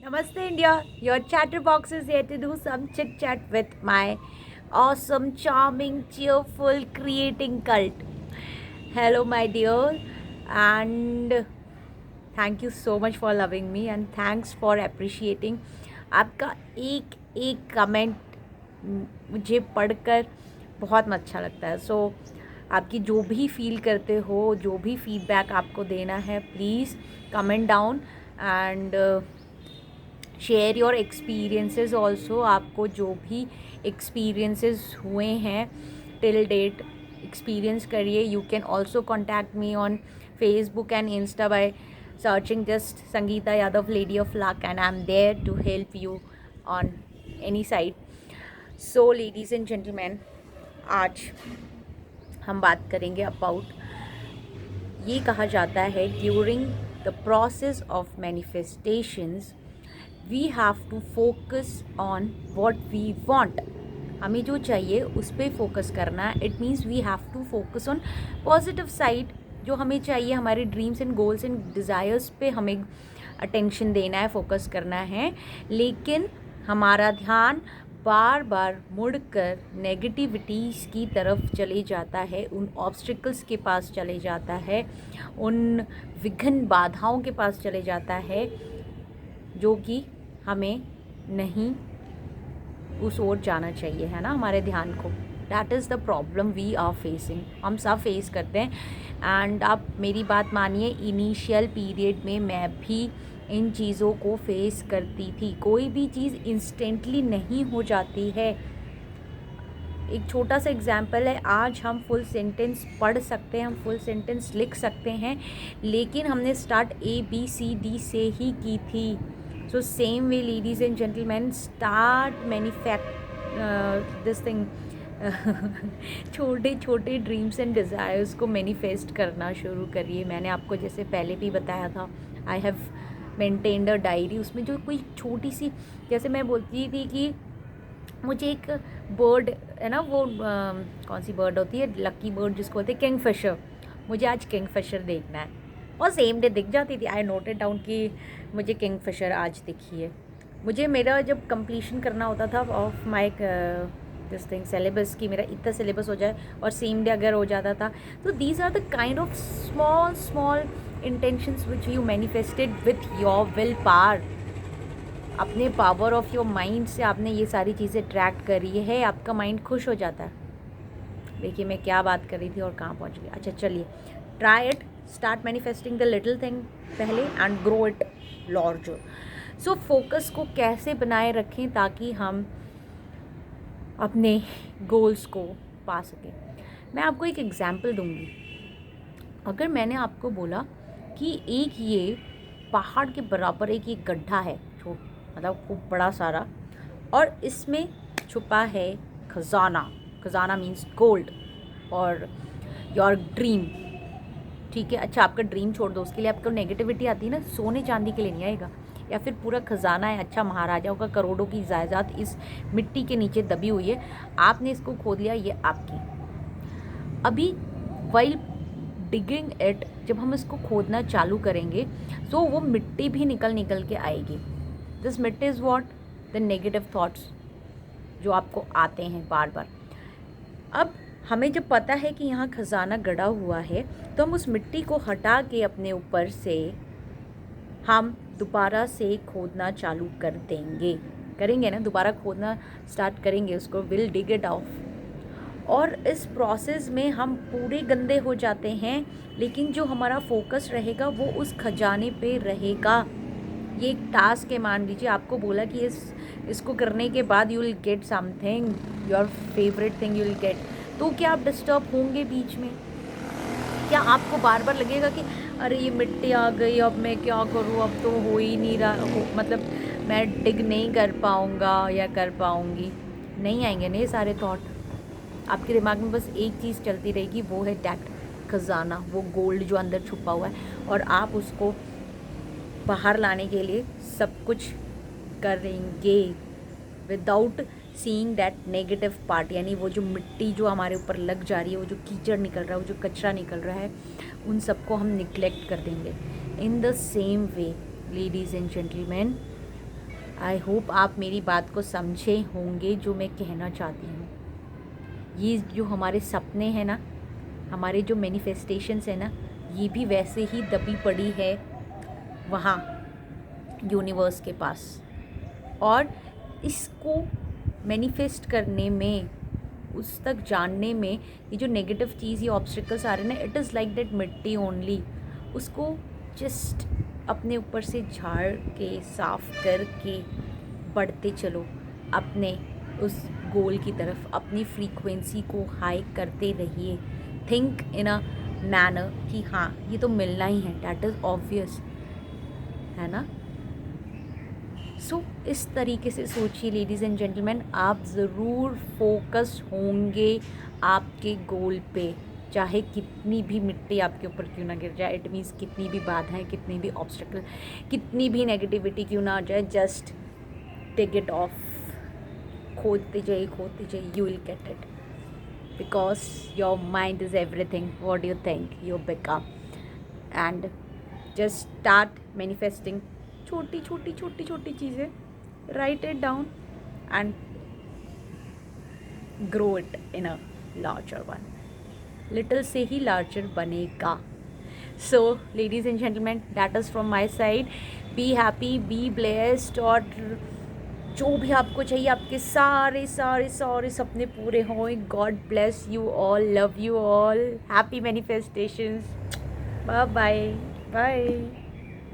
Namaste India, your chatterbox is here to do some chit chat with my awesome, charming, cheerful, creating cult. Hello, my dear, and thank you so much for loving me and thanks for appreciating. आपका एक एक comment मुझे पढ़कर बहुत अच्छा लगता है. आपकी जो भी फील करते हो, जो भी फीडबैक आपको देना है, please comment down and share your experiences also. आपको जो भी एक्सपीरियंसेस हुए हैं टिल डेट, एक्सपीरियंस करिए. You can also contact me on Facebook and Insta by searching just Sangeeta Yadav lady of luck and I am there to help you on any side. So ladies and gentleman, आज हम बात करेंगे about, ये कहा जाता है during the process of manifestations we have to focus on what we want. हमें जो चाहिए उस पर फोकस करना है. It means we have to focus on positive side. जो हमें चाहिए, हमारे dreams and goals and desires पे हमें अटेंशन देना है, फोकस करना है. लेकिन हमारा ध्यान बार बार मुड़कर नेगेटिविटीज़ की तरफ चले जाता है, उन ऑब्स्टिकल्स के पास चले जाता है, उन विघ्न बाधाओं के पास चले जाता है जो कि हमें नहीं उस ओर जाना चाहिए, है ना, हमारे ध्यान को. That is the problem we are facing. हम सब फेस करते हैं. एंड आप मेरी बात मानिए, इनिशियल पीरियड में मैं भी इन चीज़ों को फेस करती थी. कोई भी चीज़ इंस्टेंटली नहीं हो जाती है. एक छोटा सा एग्जाम्पल है, आज हम फुल सेंटेंस पढ़ सकते हैं, हम फुल सेंटेंस लिख सकते हैं, लेकिन हमने स्टार्ट ABCD से ही की थी. So same way, ladies and gentlemen, start this thing. छोटे छोटे ड्रीम्स एंड डिज़ायर्स को मैनिफेस्ट करना शुरू करिए. मैंने आपको जैसे पहले भी बताया था, I have maintained a diary. उसमें जो कोई छोटी सी, जैसे मैं बोलती थी कि मुझे एक बर्ड है ना, वो कौन सी बर्ड होती है, लकी बर्ड जिसको बोलते हैं, किंगफिशर. मुझे आज किंगफिशर देखना है, और सेम डे दिख जाती थी. आई नोटेड डाउन कि मुझे किंगफिशर आज दिखी है. मुझे मेरा जब कंप्लीशन करना होता था of my this thing syllabus, की मेरा इतना सिलेबस हो जाए और सेम डे अगर हो जाता था, तो these are the kind of small small intentions which you manifested with your will power. अपने पावर ऑफ योर माइंड से आपने ये सारी चीज़ें ट्रैक करी है, आपका माइंड खुश हो जाता है. देखिए मैं क्या बात कर रही थी और कहाँ पहुँच गई. अच्छा चलिए, try it. Start manifesting the little thing पहले and grow it larger. So focus को कैसे बनाए रखें ताकि हम अपने गोल्स को पा सकें. मैं आपको एक एग्जांपल दूंगी. अगर मैंने आपको बोला कि एक ये पहाड़ के बराबर एक ये गड्ढा है, मतलब खूब बड़ा सारा, और इसमें छुपा है खजाना. खजाना मीन्स गोल्ड और योर ड्रीम. ठीक है, अच्छा आपका ड्रीम छोड़ दो, उसके लिए आपको नेगेटिविटी आती है ना, सोने चांदी के लिए नहीं आएगा. या फिर पूरा खजाना है, अच्छा महाराजाओं का करोड़ों की जायदाद इस मिट्टी के नीचे दबी हुई है, आपने इसको खोद लिया, ये आपकी. अभी वाइल डिगिंग इट, जब हम इसको खोदना चालू करेंगे तो वो मिट्टी भी निकल के आएगी. दिस मिट्टी is what, the negative thoughts जो आपको आते हैं बार बार. अब हमें जब पता है कि यहाँ खजाना गड़ा हुआ है, तो हम उस मिट्टी को हटा के अपने ऊपर से हम दोबारा से खोदना चालू कर देंगे. करेंगे ना, दोबारा खोदना स्टार्ट करेंगे उसको, विल डिग इट ऑफ. और इस प्रोसेस में हम पूरे गंदे हो जाते हैं, लेकिन जो हमारा फोकस रहेगा वो उस खजाने पे रहेगा. ये एक टास्क है, मान लीजिए आपको बोला कि इसको करने के बाद you will get something, your favourite thing you will get. तो क्या आप डिस्टर्ब होंगे बीच में? क्या आपको बार बार लगेगा कि अरे ये मिट्टी आ गई, अब मैं क्या करूँ, अब तो हो ही नहीं रहा, मतलब मैं डिग नहीं कर पाऊँगा या कर पाऊँगी? नहीं आएंगे ना ये सारे थॉट. आपके दिमाग में बस एक चीज़ चलती रहेगी, वो है दैट खजाना, वो गोल्ड जो अंदर छुपा हुआ है, और आप उसको बाहर लाने के लिए सब कुछ करेंगे without seeing that negative part. यानी वो जो मिट्टी जो हमारे ऊपर लग जा रही है, वो जो कीचड़ निकल रहा है, वो जो कचरा निकल रहा है, उन सबको हम निग्लेक्ट कर देंगे. In the same way ladies and gentleman, I hope आप मेरी बात को समझे होंगे जो मैं कहना चाहती हूँ। ये जो हमारे सपने हैं ना, हमारे जो मैनिफेस्टेशंस है ना, ये भी वैसे ही दबी पड़ी है वहाँ यूनिवर्स के पास। और इसको मैनिफेस्ट करने में, उस तक जानने में, ये जो नेगेटिव चीज़, ये ऑब्स्टिकल्स आ रहे हैं ना, इट इज़ लाइक दैट मिट्टी ओनली। उसको जस्ट अपने ऊपर से झाड़ के साफ करके बढ़ते चलो अपने उस गोल की तरफ। अपनी फ्रीक्वेंसी को हाई करते रहिए। थिंक इन अ मैनर कि हाँ ये तो मिलना ही है, डैट इज़ ऑब्वियस, है ना। सो इस तरीके से सोचिए लेडीज़ एंड जेंटलमैन, आप ज़रूर फोकस्ड होंगे आपके गोल पे, चाहे कितनी भी मिट्टी आपके ऊपर क्यों ना गिर जाए। इट मीन्स कितनी भी बाधाएं, कितनी भी ऑब्स्टिकल, कितनी भी नेगेटिविटी क्यों ना आ जाए, जस्ट टेक इट ऑफ। खोदते जाइए, you will get it, because your mind is everything, what you think you become. And just start manifesting छोटी छोटी चीज़ें, right it down and grow it in a larger one. Little से ही larger बनेगा। सो ladies and gentleman, that is from my side. Be happy, be blessed, और जो भी आपको चाहिए, आपके सारे सारे सारे सपने पूरे हों। God bless you all, love you all, happy manifestations, bye bye bye.